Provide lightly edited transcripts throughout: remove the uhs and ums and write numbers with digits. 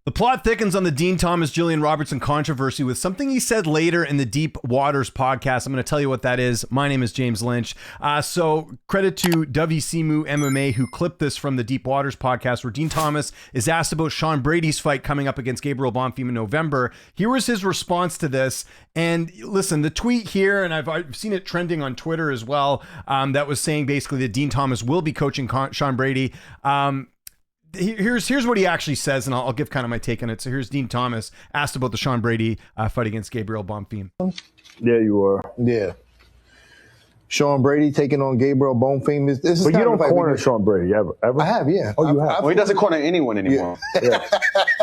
The plot thickens on the Dean Thomas-Jillian Robertson controversy with something he said later in the Deep Waters podcast. I'm going to tell you what that is. My name is James Lynch. So credit to WCMU MMA who clipped this from the Deep Waters podcast where Dean Thomas is asked about Sean Brady's fight coming up against Gabriel Bonfim in November. Here was his response to this. And listen, the tweet here, and I've seen it trending on Twitter as well, that was saying basically that Dean Thomas will be coaching Sean Brady. Here's what he actually says, and I'll give kind of my take on it. So here's Dean Thomas asked about the Sean Brady fight against Gabriel Bonfim. Yeah, you are. Yeah. Sean Brady taking on Gabriel Bonfim. This is but you don't corner Sean Brady ever? I have, yeah. Oh, you have? Well, he doesn't corner anyone anymore. Yeah.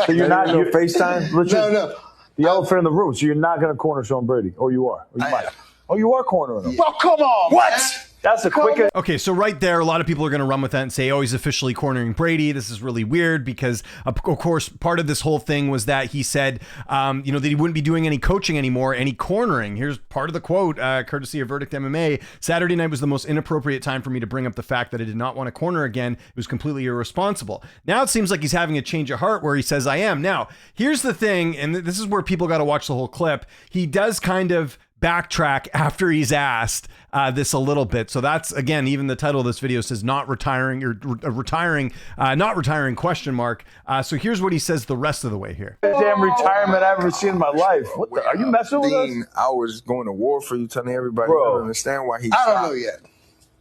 So you're not your FaceTime? No. The elephant in the room. So you're not going to corner Sean Brady, or you are? Or you might. Oh, you are cornering him. Well, come on. What? Man. That's a quick. Okay, so right there, a lot of people are going to run with that and say, oh, he's officially cornering Brady. This is really weird because, of course, part of this whole thing was that he said, that he wouldn't be doing any coaching anymore, any cornering. Here's part of the quote, courtesy of Verdict MMA. Saturday night was the most inappropriate time for me to bring up the fact that I did not want to corner again. It was completely irresponsible. Now it seems like he's having a change of heart where he says, I am. Now, here's the thing, and this is where people got to watch the whole clip. He does kind of backtrack after he's asked this a little bit. So that's, again, even the title of this video says not retiring or not retiring question mark. So here's what he says the rest of the way here. Damn retirement I've ever seen in my life. What the, are you messing with us? I was going to war for you, telling everybody. Bro, I don't understand why he I don't know yet.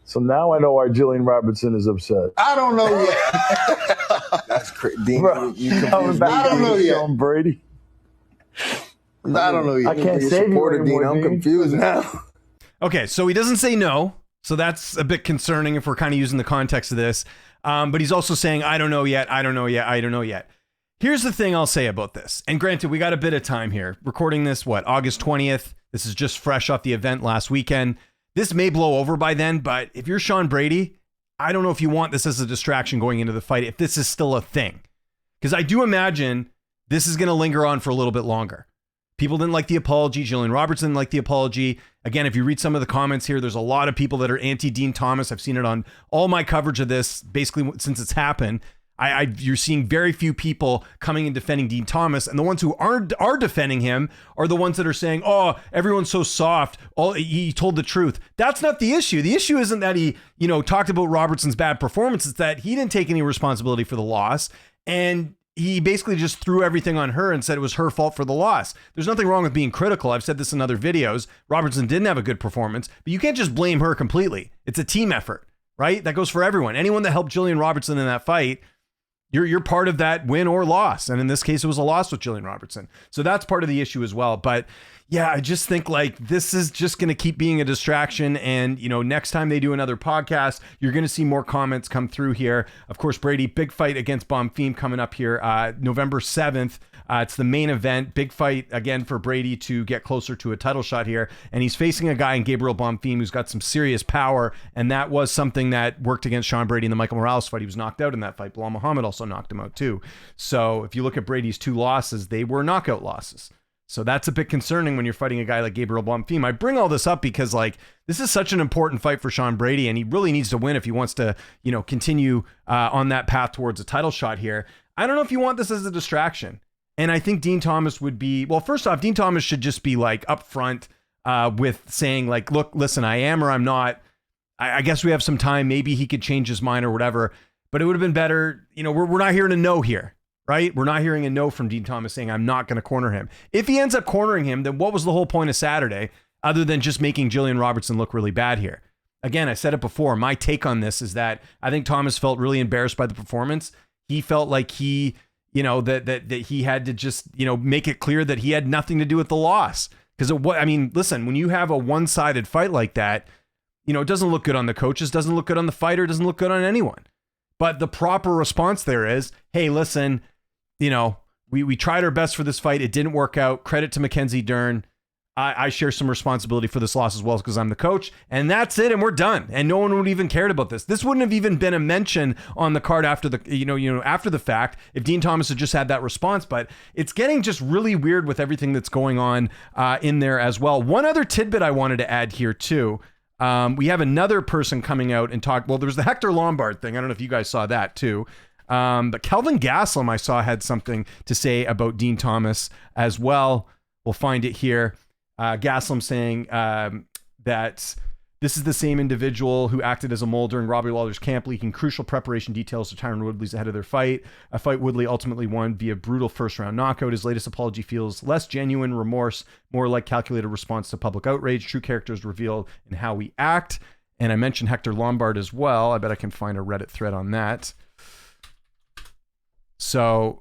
So now I know why Jillian Robertson is upset. I don't know yet. That's crazy. Dean, you I don't know yet. Sean Brady. I don't know yet. I can't save you anymore, Dean. I'm confused now. Okay, so he doesn't say no. So that's a bit concerning if we're kind of using the context of this. But he's also saying, I don't know yet. I don't know yet. I don't know yet. Here's the thing I'll say about this. And granted, we got a bit of time here. Recording this, August 20th? This is just fresh off the event last weekend. This may blow over by then, but if you're Sean Brady, I don't know if you want this as a distraction going into the fight, if this is still a thing. Because I do imagine this is going to linger on for a little bit longer. People didn't like the apology. Jillian Robertson didn't like the apology. Again, if you read some of the comments here, there's a lot of people that are anti-Dean Thomas. I've seen it on all my coverage of this, basically since it's happened. You're seeing very few people coming and defending Dean Thomas, and the ones who are defending him are the ones that are saying, "Oh, everyone's so soft. He told the truth." That's not the issue. The issue isn't that he, talked about Robertson's bad performance. It's that he didn't take any responsibility for the loss, and he basically just threw everything on her and said it was her fault for the loss. There's nothing wrong with being critical. I've said this in other videos. Robertson didn't have a good performance, but you can't just blame her completely. It's a team effort, right? That goes for everyone. Anyone that helped Jillian Robertson in that fight, you're part of that win or loss. And in this case, it was a loss with Jillian Robertson. So that's part of the issue as well. But yeah, I just think this is just going to keep being a distraction. And, next time they do another podcast, you're going to see more comments come through here. Of course, Brady, big fight against Bonfim coming up here November 7th. It's the main event. Big fight again for Brady to get closer to a title shot here. And he's facing a guy in Gabriel Bonfim who's got some serious power. And that was something that worked against Sean Brady in the Michael Morales fight. He was knocked out in that fight. Bilal Muhammad also knocked him out too. So if you look at Brady's 2 losses, they were knockout losses. So that's a bit concerning when you're fighting a guy like Gabriel Bonfim. I bring all this up because this is such an important fight for Sean Brady, and he really needs to win if he wants to, continue on that path towards a title shot here. I don't know if you want this as a distraction. And I think Dean Thomas would be, well, first off, Dean Thomas should just be upfront with saying look, listen, I am or I'm not. I guess we have some time. Maybe he could change his mind or whatever, but it would have been better. We're not hearing a no here. Right? We're not hearing a no from Dean Thomas saying, I'm not going to corner him. If he ends up cornering him, then what was the whole point of Saturday other than just making Jillian Robertson look really bad here? Again, I said it before. My take on this is that I think Thomas felt really embarrassed by the performance. He felt like he, that he had to just, make it clear that he had nothing to do with the loss. Because listen, when you have a one-sided fight like that, it doesn't look good on the coaches, doesn't look good on the fighter, doesn't look good on anyone. But the proper response there is, hey, listen, we tried our best for this fight. It didn't work out. Credit to Mackenzie Dern. I share some responsibility for this loss as well because I'm the coach. And that's it. And we're done. And no one would even cared about this. This wouldn't have even been a mention on the card after the, after the fact if Dean Thomas had just had that response. But it's getting just really weird with everything that's going on in there as well. One other tidbit I wanted to add here too. We have another person coming out and talk. Well, there's the Hector Lombard thing. I don't know if you guys saw that too. But Kelvin Gastelum, I saw, had something to say about Dean Thomas as well. We'll find it here. Gastelum saying that this is the same individual who acted as a mole during Robbie Lawler's camp, leaking crucial preparation details to Tyron Woodley's ahead of their fight. A fight Woodley ultimately won via brutal first-round knockout. His latest apology feels less genuine remorse, more like calculated response to public outrage. True characters revealed in how we act. And I mentioned Hector Lombard as well. I bet I can find a Reddit thread on that. So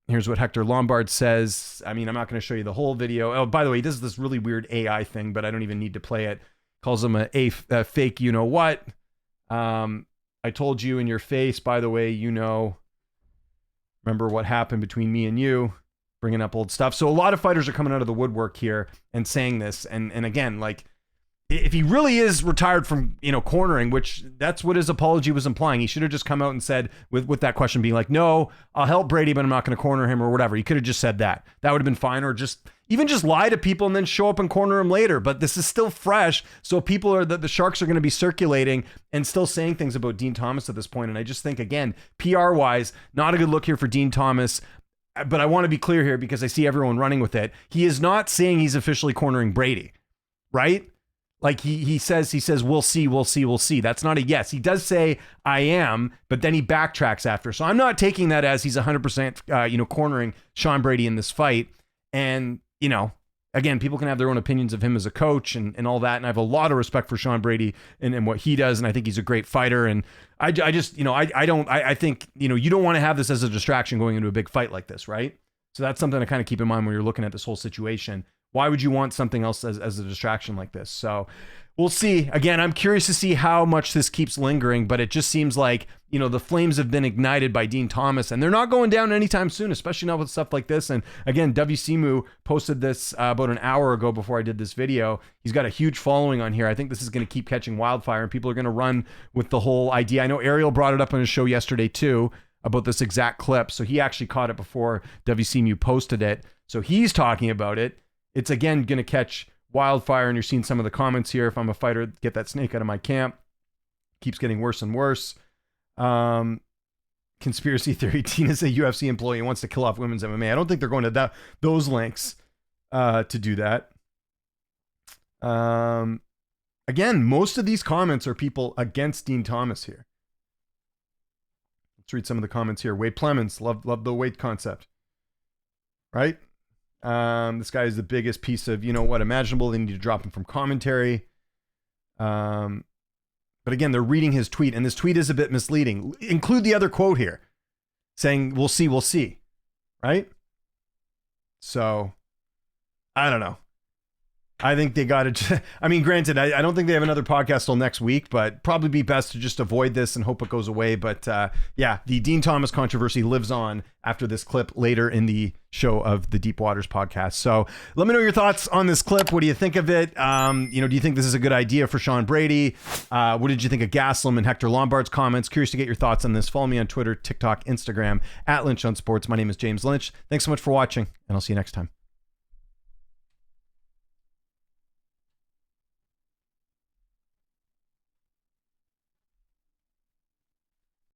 here's what Hector Lombard says. I mean, I'm not going to show you the whole video. Oh, by the way, he does this really weird AI thing, but I don't even need to play it. Calls him a fake you-know-what. I told you in your face, by the way, remember what happened between me and you, bringing up old stuff. So a lot of fighters are coming out of the woodwork here and saying this. And again, like, if he really is retired from, cornering, which that's what his apology was implying, he should have just come out and said, with that question being like, no, I'll help Brady, but I'm not going to corner him or whatever. He could have just said that. That would have been fine. Or just lie to people and then show up and corner him later. But this is still fresh. So the Sharks are going to be circulating and still saying things about Dean Thomas at this point. And I just think, again, PR wise, not a good look here for Dean Thomas. But I want to be clear here because I see everyone running with it. He is not saying he's officially cornering Brady, right? Like he says, we'll see. That's not a yes. He does say I am, but then he backtracks after. So I'm not taking that as he's 100%, cornering Sean Brady in this fight. And, again, people can have their own opinions of him as a coach and all that. And I have a lot of respect for Sean Brady and what he does. And I think he's a great fighter. And I think, you don't want to have this as a distraction going into a big fight like this, right? So that's something to kind of keep in mind when you're looking at this whole situation. Why would you want something else as a distraction like this? So we'll see. Again, I'm curious to see how much this keeps lingering, but it just seems like, the flames have been ignited by Dean Thomas and they're not going down anytime soon, especially not with stuff like this. And again, WCMU posted this about an hour ago before I did this video. He's got a huge following on here. I think this is going to keep catching wildfire and people are going to run with the whole idea. I know Ariel brought it up on his show yesterday too about this exact clip. So he actually caught it before WCMU posted it. So he's talking about it. It's again going to catch wildfire, and you're seeing some of the comments here. If I'm a fighter, get that snake out of my camp. Keeps getting worse and worse. Conspiracy theory. Tina's a UFC employee and wants to kill off women's MMA. I don't think they're going to those lengths to do that. Again, most of these comments are people against Dean Thomas here. Let's read some of the comments here. Wade Plemons, love the weight concept. Right? This guy is the biggest piece of, imaginable. They need to drop him from commentary. But again, they're reading his tweet, and this tweet is a bit misleading. Include the other quote here saying, we'll see. Right? So, I don't know. I think they got to, granted, I don't think they have another podcast till next week, but probably be best to just avoid this and hope it goes away. But the Dean Thomas controversy lives on after this clip later in the show of the Deep Waters podcast. So let me know your thoughts on this clip. What do you think of it? Do you think this is a good idea for Sean Brady? What did you think of Gastelum and Hector Lombard's comments? Curious to get your thoughts on this. Follow me on Twitter, TikTok, Instagram, @Lynch on Sports. My name is James Lynch. Thanks so much for watching, and I'll see you next time.